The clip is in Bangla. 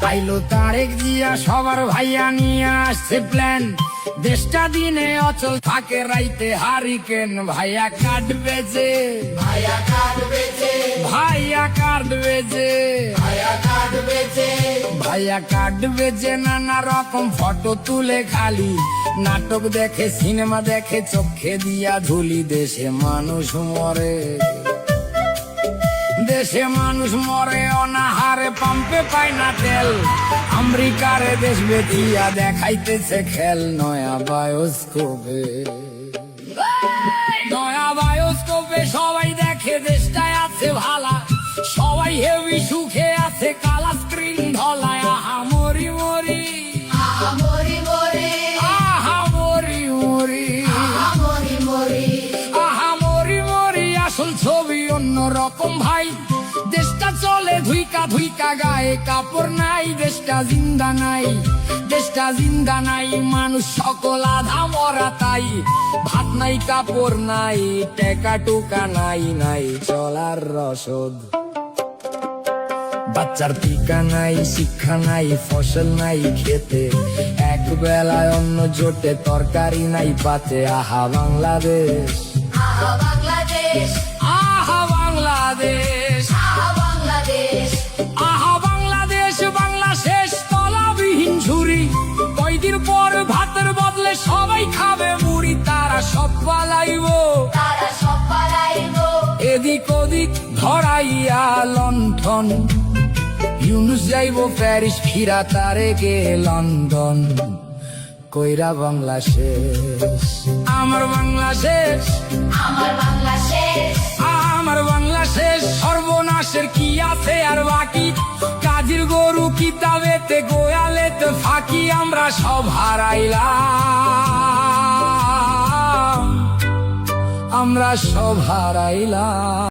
আইলো তারেক জিয়া সবার ভাইয়া নিয়ে আসছে প্ল্যান, দেশটা দিনে অচল থাকে রাইতে হারিকেন। ভাইয়া কাটবে যে, ভাইয়া কাটবে যে, ভাইয়া কাটবে যে, ভাইয়া কাটবে যে, ভাইয়া কাটবে যে, নানা রকম ফটো তুলে খালি নাটক দেখে সিনেমা দেখে চোখে দিয়া ধুলি। দেশে মানুষ মরে, দেশে মানুষ মরে অনাহারে, পাম্পে পায় না তেল। আমেরিকারে দেশ বেচিয়া দেখাইতেছে খেল নয়া বায়োস্কোপে, নয়া বায়োস্কোপে সবাই দেখে দেশটায় আছে ভালা, সবাই হেভি সুখে আছে, কালা স্ক্রিন ধলায়। আহা মরি মরি, আহা মরি মরি, আহা মরি মরি, আহা মরি মরি, আহা মরি মরি। আসল ছবি অন্য রকম ভাই, দেশটা চলে ধুইকা ধুইকা, গায়ে কাপড় নাই, দেশটা জিন্দা নাই, দেশটা জিন্দা নাই। মানুষ সকল আধা মরা তাই, ভাত নাই কাপড় নাই, টেকা টুকা নাই, নাই চলার রসদ। বাচ্চার টিকা নাই, শিক্ষা নাই, ফসল নাই খেতে, এক বেলায় অন্ন জোটে, তরকারি নাই পাতে। আহা বাংলাদেশ, আহা বাংলাদেশ, আহা বাংলাদেশ, আহা বাংলাদেশ, আহা বাংলাদেশ। বাংলা শেষ তলাবিহীন ঝুরি, কয়দিন পর ভাতের বদলে সবাই খাবে মুড়ি। তারা সব পালাইব, তারা সব পালাইব, এদিক ওদিক ধরাইয়া লণ্ঠন। ইউনুস যাইব প্যারিস, ফিরা তারে গে লন্ডন। কইরা বাংলা শেষ, আমার বাংলা শেষ, আমার বাংলাদেশ, আমার বাংলা শেষ। সর্বনাশের কি আছে আর বাকি, কাজের গরু কিতাবেতে, গোয়ালেতে ফাঁকি। আমরা সব হারাইলাম, আমরা সব হারাইলাম।